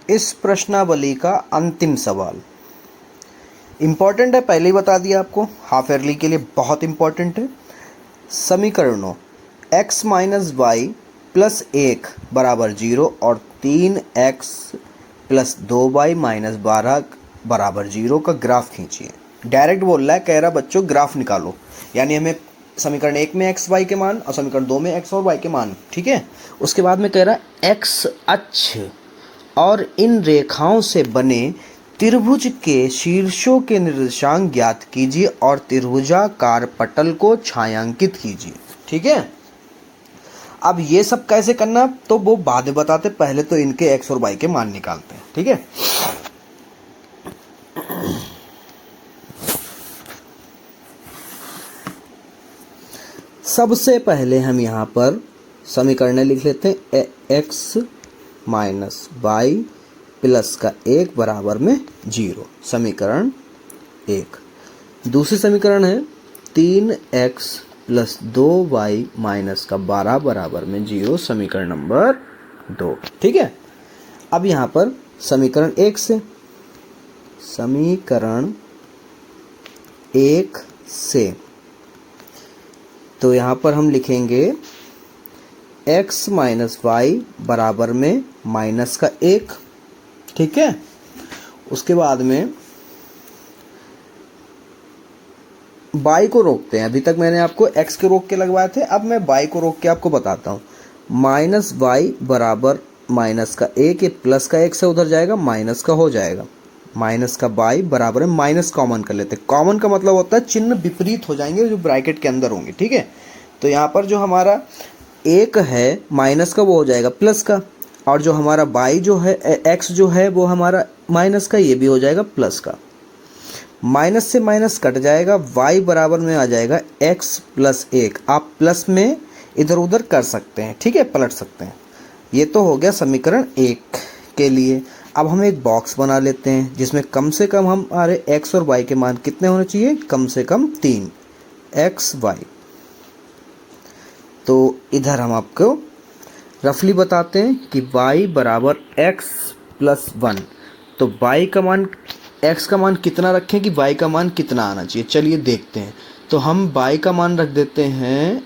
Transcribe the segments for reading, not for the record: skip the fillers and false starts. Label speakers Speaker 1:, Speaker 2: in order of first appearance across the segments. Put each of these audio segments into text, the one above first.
Speaker 1: इस प्रश्नावली का अंतिम सवाल इम्पॉर्टेंट है, पहले ही बता दिया आपको, हाफ ईयरली के लिए बहुत इम्पॉर्टेंट है। समीकरणों x माइनस वाई प्लस 1 बराबर 0 और 3x प्लस 2y माइनस 12 बराबर 0 का ग्राफ खींचिए। डायरेक्ट बोल रहा है, कह रहा बच्चों ग्राफ निकालो, यानी हमें समीकरण 1 में x y के मान और समीकरण 2 में x और y के मान, ठीक है। उसके बाद में कह रहा x अक्ष और इन रेखाओं से बने त्रिभुज के शीर्षों के निर्देशांक ज्ञात कीजिए और त्रिभुजाकार पटल को छायांकित कीजिए, ठीक है। अब ये सब कैसे करना तो वो बाद में बताते, पहले तो इनके x और y के मान निकालते हैं, ठीक है। सबसे पहले हम यहाँ पर समीकरण लिख लेते हैं, x माइनस वाई प्लस का 1 बराबर में 0, समीकरण 1। दूसरी समीकरण है 3x प्लस 2y माइनस का 12 बराबर में 0, समीकरण नंबर 2, ठीक है। अब यहाँ पर समीकरण 1 से, समीकरण 1 से तो यहाँ पर हम लिखेंगे x माइनस वाई बराबर में माइनस का 1, ठीक है। उसके बाद में y को रोकते हैं, अभी तक मैंने आपको x के रोक के लगवाए थे, अब मैं y को रोक के आपको बताता हूँ। माइनस वाई बराबर माइनस का 1, ये प्लस का 1 से उधर जाएगा, माइनस का हो जाएगा, माइनस का y बराबर में माइनस कॉमन कर लेते हैं। कॉमन का मतलब होता है चिन्ह विपरीत हो जाएंगे जो ब्रैकेट के अंदर होंगे, ठीक है। तो यहाँ पर जो हमारा 1 है माइनस का वो हो जाएगा प्लस का, और जो हमारा y जो है x जो है वो हमारा माइनस का, ये भी हो जाएगा प्लस का। माइनस से माइनस कट जाएगा, y बराबर में आ जाएगा x प्लस 1। आप प्लस में इधर उधर कर सकते हैं, ठीक है, पलट सकते हैं। ये तो हो गया समीकरण 1 के लिए। अब हम एक बॉक्स बना लेते हैं जिसमें कम से कम हमारे x और y के मान कितने होने चाहिए, कम से कम 3 x y। तो इधर हम आपको रफली बताते हैं कि y बराबर x प्लस 1, तो y का मान x का मान कितना रखें कि y का मान कितना आना चाहिए, चलिए देखते हैं। तो हम y का मान रख देते हैं,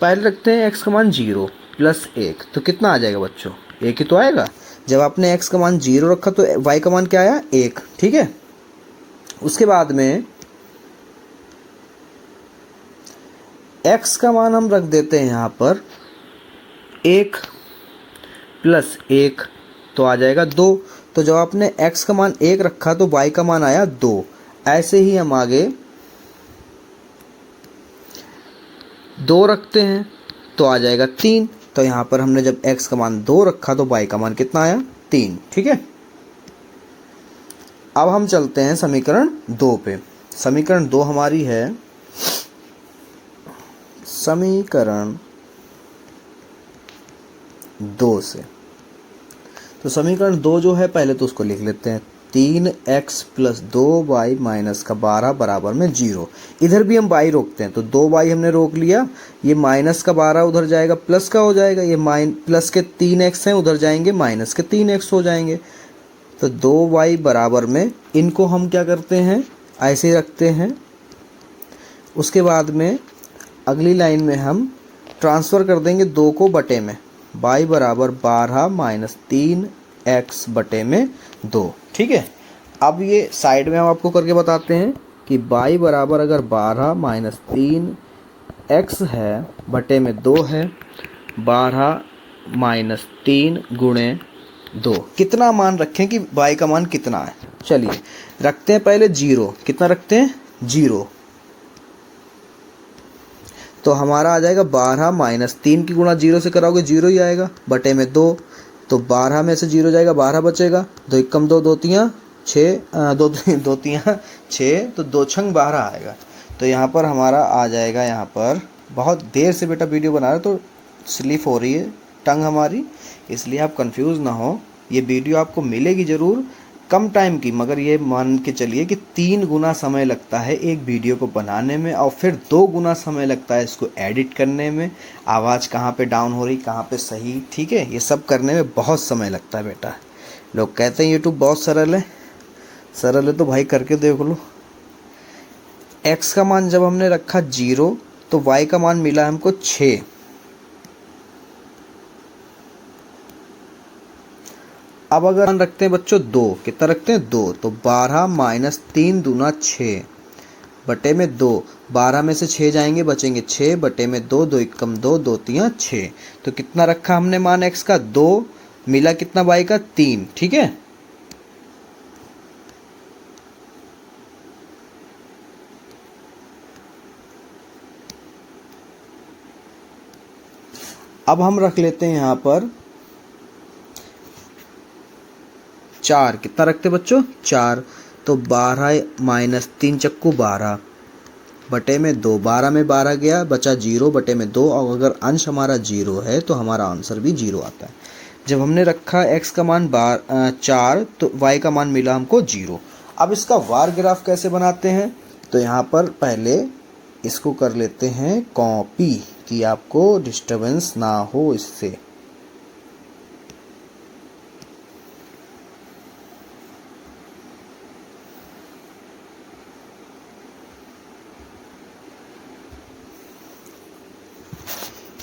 Speaker 1: पहले रखते हैं x का मान 0 प्लस 1, तो कितना आ जाएगा बच्चों, 1 ही तो आएगा। जब आपने x का मान 0 रखा तो y का मान क्या आया, 1, ठीक है। उसके बाद में x का मान हम रख देते हैं यहाँ पर 1 प्लस 1, तो आ जाएगा 2। तो जब आपने x का मान 1 रखा तो y का मान आया 2। ऐसे ही हम आगे 2 रखते हैं तो आ जाएगा 3। तो यहाँ पर हमने जब x का मान 2 रखा तो y का मान कितना आया, 3, ठीक है। अब हम चलते हैं समीकरण 2 पे। समीकरण 2 हमारी है समीकरण 2 से। तो समीकरण 2 जो है पहले तो उसको लिख लेते हैं, 3x प्लस 2y माइनस का 12 बराबर में 0। इधर भी हम y रोकते हैं, तो 2y हमने रोक लिया, ये माइनस का 12 उधर जाएगा प्लस का हो जाएगा, ये प्लस के 3x हैं उधर जाएंगे माइनस के 3x हो जाएंगे। तो 2y बराबर में इनको हम क्या करते हैं, ऐसे ही रखते हैं। उसके बाद में अगली लाइन में हम ट्रांसफ़र कर देंगे 2 को बटे में, y बराबर 12 माइनस 3x बटे में 2, ठीक है। अब ये साइड में हम आपको करके बताते हैं कि y बराबर अगर 12 माइनस 3x है बटे में 2 है, 12 माइनस 3 गुणे 2, कितना मान रखें कि y का मान कितना है। चलिए रखते हैं पहले 0, कितना रखते हैं, 0। तो हमारा आ जाएगा 12 माइनस 3 की गुणा 0 से कराओगे 0 ही आएगा, बटे में 2। तो 12 में से 0 जाएगा, 12 बचेगा, 2 एकम 2, 2 तियाँ 6, 2 तियाँ 6, तो 2 छंग 12 आएगा। तो यहाँ पर हमारा आ जाएगा, यहाँ पर बहुत देर से बेटा वीडियो बना रहे तो स्लिप हो रही है टंग हमारी, इसलिए आप कंफ्यूज ना हो। ये वीडियो आपको मिलेगी ज़रूर कम टाइम की, मगर ये मान के चलिए कि 3 गुना समय लगता है एक वीडियो को बनाने में, और फिर 2 गुना समय लगता है इसको एडिट करने में। आवाज़ कहाँ पे डाउन हो रही, कहाँ पे सही, ठीक है, ये सब करने में बहुत समय लगता है बेटा। लोग कहते हैं यूट्यूब बहुत सरल है, सरल है तो भाई करके देख लो। x का मान जब हमने रखा 0 तो y का मान मिला हमको 6। अब अगर मान रखते हैं बच्चों 2, कितना रखते हैं 2, तो 12 माइनस 3 दूना 6 बटे में 2। 12 में से 6 जाएंगे बचेंगे 6 बटे में 2, 2 एकम 2, 2 तियां 6। तो कितना रखा हमने मान x का 2, मिला कितना y का 3। ठीक है, अब हम रख लेते हैं यहाँ पर 4। कितना रखते बच्चों 4, तो 12 माइनस 3 चक्कू 12 बटे में 2। 12 में 12 गया, बचा 0 बटे में 2। और अगर अंश हमारा 0 है तो हमारा आंसर भी 0 आता है। जब हमने रखा x का मान 4 तो y का मान मिला हमको 0। अब इसका वार ग्राफ कैसे बनाते हैं, तो यहाँ पर पहले इसको कर लेते हैं कॉपी, कि आपको डिस्टरबेंस ना हो इससे।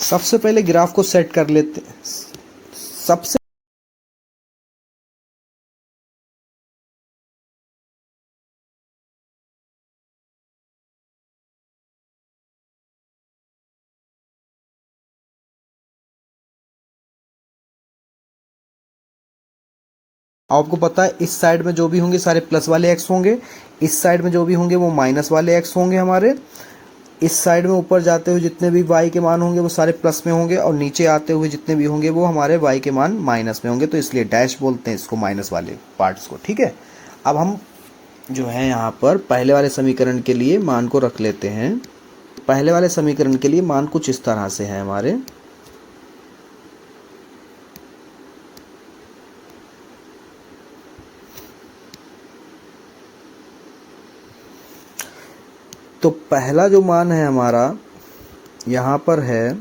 Speaker 1: सबसे पहले ग्राफ को सेट कर लेते हैं। सबसे आपको पता है इस साइड में जो भी होंगे सारे प्लस वाले x होंगे, इस साइड में जो भी होंगे वो माइनस वाले x होंगे हमारे। इस साइड में ऊपर जाते हुए जितने भी y के मान होंगे वो सारे प्लस में होंगे, और नीचे आते हुए जितने भी होंगे वो हमारे y के मान माइनस में होंगे, तो इसलिए डैश बोलते हैं इसको माइनस वाले पार्ट्स को। ठीक है, अब हम जो है यहाँ पर पहले वाले समीकरण के लिए मान को रख लेते हैं। पहले वाले समीकरण के लिए मान कुछ इस तरह से है हमारे। तो पहला जो मान है हमारा यहाँ पर है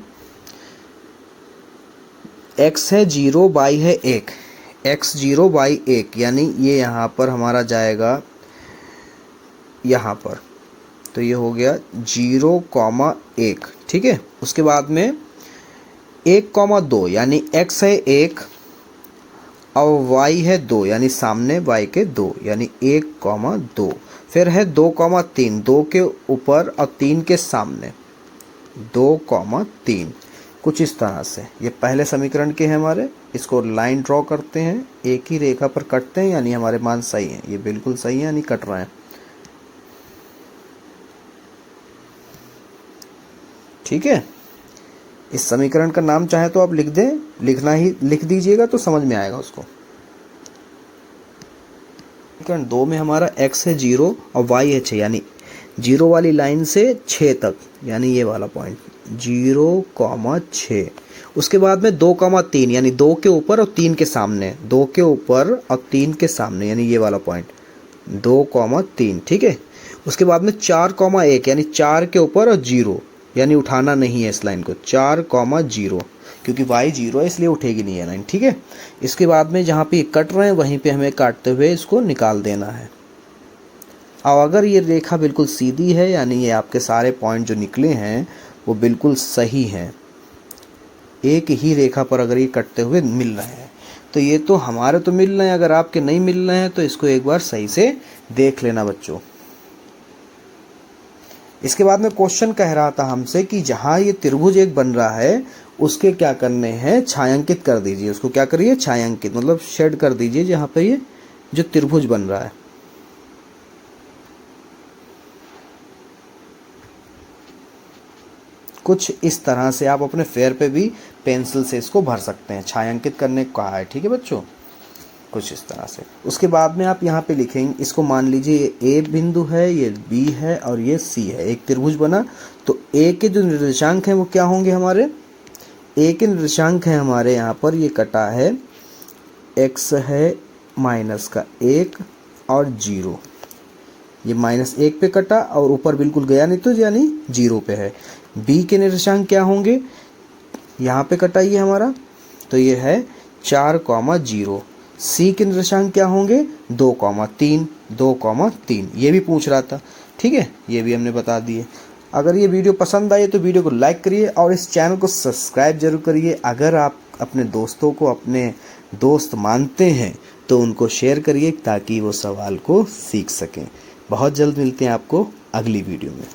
Speaker 1: x है 0, y है 1, x 0 y 1, यानी ये यहाँ पर हमारा जाएगा यहाँ पर, तो ये हो गया 0,1। ठीक है, उसके बाद में 1,2 यानी x है 1 और y है 2 यानी सामने y के 2 यानी 1,2। फिर है 2,3, 2 के ऊपर और 3 के सामने 2,3, कुछ इस तरह से। ये पहले समीकरण के हैं हमारे। इसको लाइन ड्रॉ करते हैं, एक ही रेखा पर कटते हैं, यानी हमारे मान सही हैं, ये बिल्कुल सही है यानी कट रहे हैं। ठीक है, इस समीकरण का नाम चाहे तो आप लिख दें, लिख दीजिएगा तो समझ में आएगा उसको। समीकरण 2 में हमारा x है 0 और y है 6, यानी 0 वाली लाइन से 6 तक, यानी ये वाला पॉइंट 0,6। उसके बाद में 2,3 यानी 2 के ऊपर और 3 के सामने, 2 के ऊपर और 3 के सामने यानी ये वाला पॉइंट 2,3। ठीक है, उसके बाद में 4,1 यानी 4 के ऊपर और 0 यानी उठाना नहीं है इस लाइन को, 4,0, क्योंकि y 0 है इसलिए उठेगी नहीं है लाइन। ठीक है, इसके बाद में जहाँ पे कट रहे हैं वहीं पे हमें काटते हुए इसको निकाल देना है। और अगर ये रेखा बिल्कुल सीधी है यानी ये आपके सारे पॉइंट जो निकले हैं वो बिल्कुल सही हैं, एक ही रेखा पर अगर ये कटते हुए मिल रहे हैं, तो ये तो हमारे तो मिल रहे हैं। अगर आपके नहीं मिल रहे हैं तो इसको एक बार सही से देख लेना बच्चों। इसके बाद में क्वेश्चन कह रहा था हमसे कि जहाँ ये त्रिभुज एक बन रहा है उसके क्या करने हैं, छायांकित कर दीजिए। उसको क्या करिए, छायांकित, मतलब शेड कर दीजिए जहाँ पे ये जो त्रिभुज बन रहा है। कुछ इस तरह से आप अपने फेयर पे भी पेंसिल से इसको भर सकते हैं, छायांकित करने को कहा है। ठीक है बच्चों, कुछ इस तरह से। उसके बाद में आप यहाँ पे लिखेंगे, इसको मान लीजिए ये A बिंदु है, ये B है और ये C है, एक त्रिभुज बना। तो A के जो निर्देशांक हैं वो क्या होंगे हमारे, A के निर्देशांक हैं हमारे यहाँ पर ये कटा है, x है -1 और 0, ये -1 पे कटा और ऊपर बिल्कुल गया नहीं तो यानी 0 पे है। B के निर्देशांक क्या होंगे, यहाँ पे कटा ये हमारा, तो ये है 4,0, सी के निर्देशांक क्या होंगे 2,3, 2,3, ये भी पूछ रहा था। ठीक है, ये भी हमने बता दिए। अगर ये वीडियो पसंद आई तो वीडियो को लाइक करिए और इस चैनल को सब्सक्राइब जरूर करिए। अगर आप अपने दोस्तों को अपने दोस्त मानते हैं तो उनको शेयर करिए ताकि वो सवाल को सीख सकें। बहुत जल्द मिलते हैं आपको अगली वीडियो में।